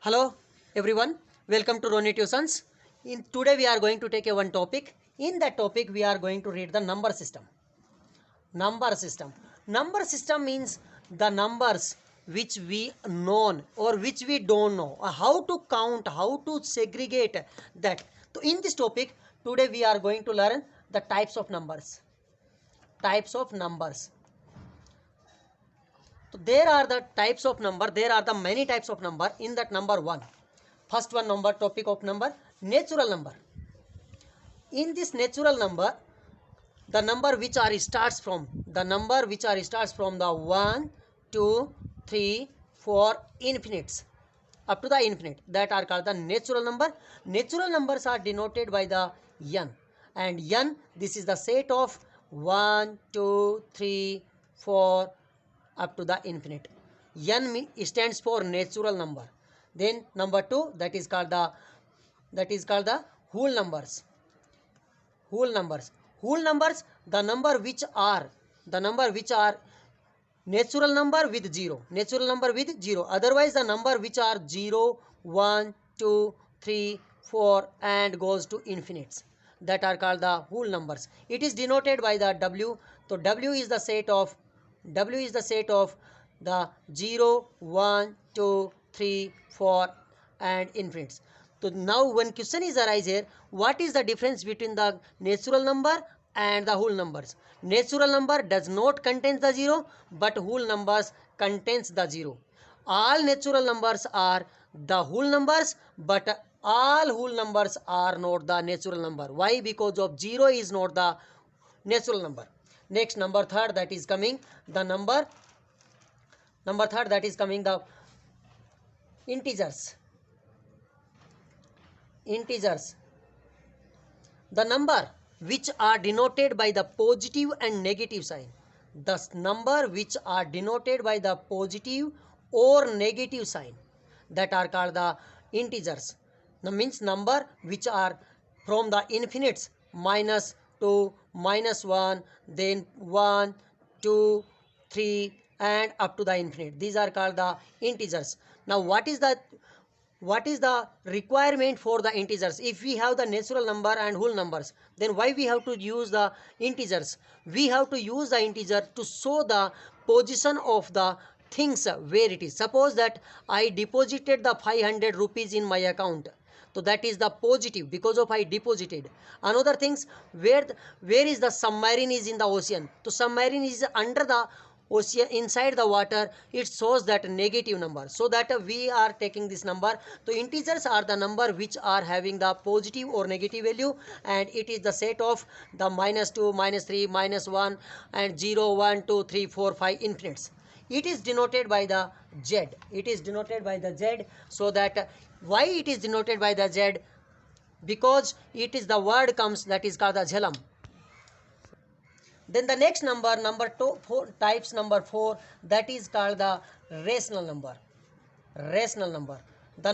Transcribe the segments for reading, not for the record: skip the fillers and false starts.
Hello everyone, welcome to Roni Tuitions. Today we are going to take one topic. In that topic we are going to read the number system. Number system. Number system means the numbers which we know or which we don't know. How to count, how to segregate that. So in this topic today we are going to learn the types of numbers. Types of numbers. So there are the types of number. There are the many types of number. In that number one. First one number, topic of number, natural number. In this natural number, the number which are starts from the 1, 2, 3, 4 infinites up to the infinite, that are called the natural number. Natural numbers are denoted by the n, and n, this is the set of 1, 2, 3, 4 up to the infinite. N stands for natural number. Then number 2, that is called the whole numbers. Whole numbers, the number which are natural number with 0. Otherwise the number which are 0, 1, 2, 3, 4 and goes to infinites, that are called the whole numbers. It is denoted by the W. So W is the set of the 0, 1, 2, 3, 4 and infinites. So now one question is arise here, what is the difference between the natural number and the whole numbers? Natural number does not contain the 0, but whole numbers contains the 0. All natural numbers are the whole numbers, but all whole numbers are not the natural number. Why? Because of 0 is not the natural number. Next, number third, that is coming the the integers. The number which are denoted by the positive and negative sign. The number which are denoted by the positive or negative sign, that are called the integers. Means number which are from the infinites, minus 2, minus 1, then 1, 2, 3 and up to the infinite. These are called the integers. Now what is the requirement for the integers? If we have the natural number and whole numbers, then why we have to use the integers? We have to use the integer to show the position of the things where it is. Suppose that I deposited the 500 rupees in my account, so that is the positive because of I deposited. Another things, where is the submarine is in the ocean, so submarine is under the ocean, inside the water, it shows that negative number. So that we are taking this number. So integers are the number which are having the positive or negative value, and it is the set of the minus 2, minus 3, minus 1 and 0, 1, 2, 3, 4, 5 infinites. It is denoted by the Z. So that why it is denoted by the Z? Because it is the word comes, that is called the jhalam. Then the next number 4, types number 4, that is called the rational number. The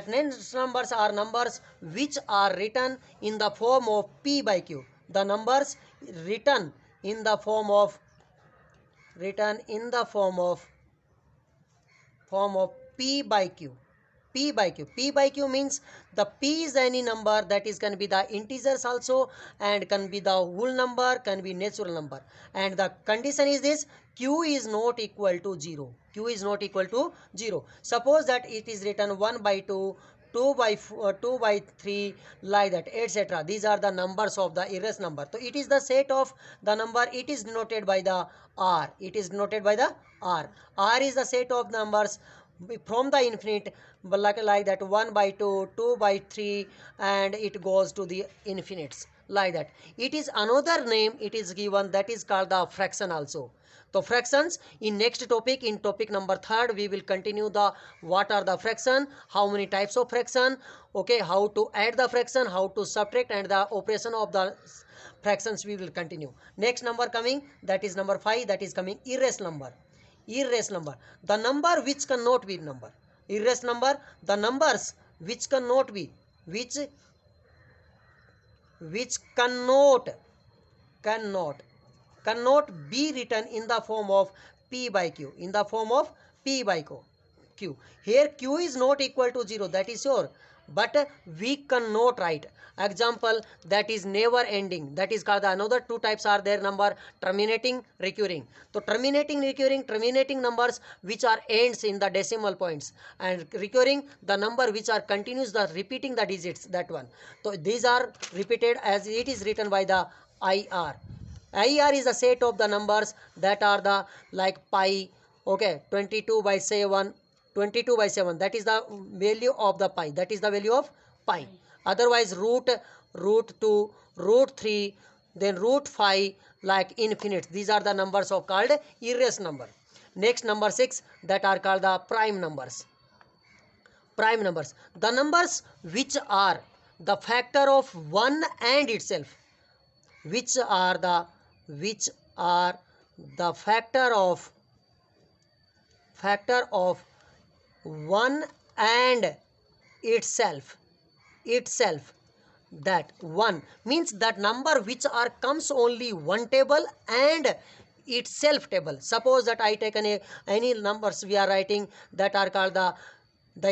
next numbers are numbers which are written in the form of P by Q. The numbers written in the form of P by Q. P by Q means the P is any number, that is can be the integers also, and can be the whole number, can be natural number. And the condition is this: Q is not equal to 0. Suppose that it is written 1 by 2, 2 by 4, 2 by 3, like that, etc. These are the numbers of the erased number. So it is the set of the number. It is denoted by the R. R is the set of numbers from the infinite, like that, 1 by 2, 2 by 3 and it goes to the infinites, like that. It is another name it is given, that is called the fraction also. So fractions in next topic, in topic number 3rd, we will continue the what are the fraction, how many types of fraction, okay, how to add the fraction, how to subtract, and the operation of the fractions we will continue. Next number coming, that is number 5, that is coming erased number. The number which cannot be number. Erased number, the numbers which cannot be, which cannot be written in the form of P by Q. q. Here q is not equal to 0, that is sure, but we cannot write. Example, that is never ending, that is called the another two types are there number, terminating, recurring. So terminating, recurring, terminating numbers which are ends in the decimal points, and recurring the number which are continuous the repeating the digits, that one. So these are repeated as it is written by the IR. IR is a set of the numbers that are the like pi, okay, 22 by 7, 22 by 7, that is the value of the pi, that is the value of pi. Otherwise root 2, root 3, then root 5, like infinite. These are the numbers of called irrational number. Next number 6, that are called the prime numbers. Prime numbers, the numbers which are the factor of 1 and itself, which are the factor of 1 and itself. That 1 means that number which are comes only one table and itself table. Suppose that I take any numbers we are writing that are called the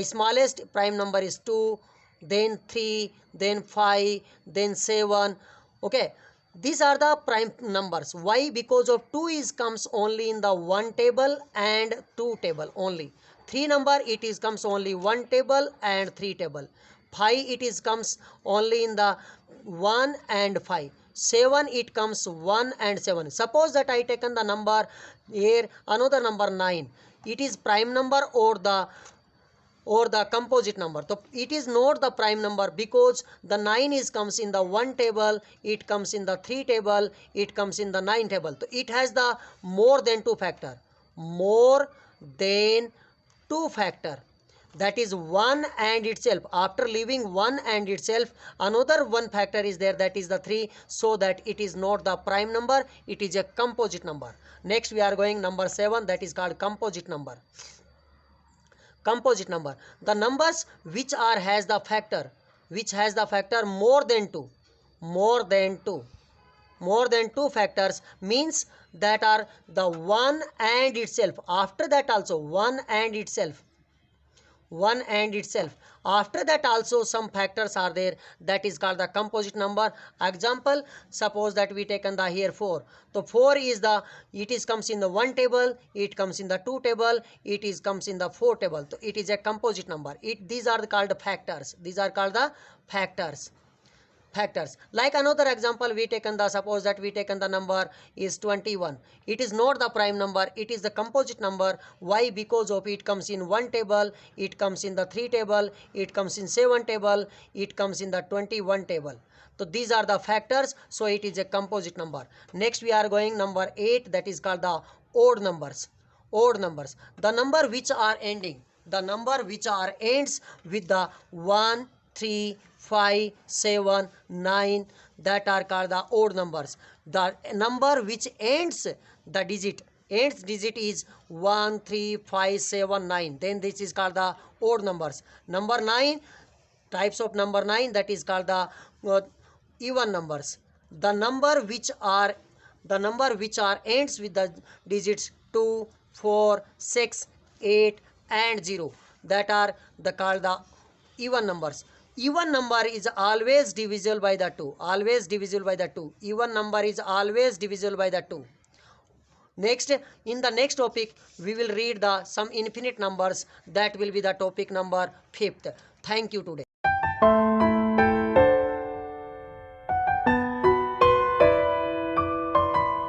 smallest prime number is 2, then 3, then 5, then 7. Okay, these are the prime numbers. Why? Because of 2 is comes only in the one table and two table only. 3 number it is comes only one table and three table. 5 it is comes only in the 1 and 5. 7 it comes 1 and 7. Suppose that I taken the number here another number 9. It is prime number or the composite number. So it is not the prime number because the 9 is comes in the one table, it comes in the 3 table, it comes in the 9 table. So it has the more than 2 factor. More than 2 factor. That is 1 and itself. After leaving 1 and itself, another 1 factor is there, that is the 3. So that it is not the prime number, it is a composite number. Next we are going number 7, that is called composite number. Composite number, the numbers which are has the factor more than 2. More than 2 factors means that are the 1 and itself. After that also 1 and itself. After that also some factors are there, that is called the composite number. Example, suppose that we taken the here 4. So 4 is the, it is comes in the 1 table, it comes in the 2 table, it is comes in the 4 table. So it is a composite number. These are called factors. These are called the factors. Like another example we taken the, suppose that we taken the number is 21. It is not the prime number, it is the composite number. Why? Because of it comes in 1 table, it comes in the 3 table, it comes in 7 table, it comes in the 21 table. So these are the factors, so it is a composite number. Next we are going number 8, that is called the odd numbers. The number which are ending, ends with the 1, 3, 5, 7, 9, that are called the odd numbers. The number which ends digit is 1, 3, 5, 7, 9. Then this is called the odd numbers. Number 9, types of number 9, that is called the even numbers. The number which are ends with the digits 2, 4, 6, 8 and 0, that are called the even numbers. Even number is always divisible by the 2. Even number is always divisible by the 2. Next, in the next topic, we will read some infinite numbers. That will be the topic number 5th. Thank you today.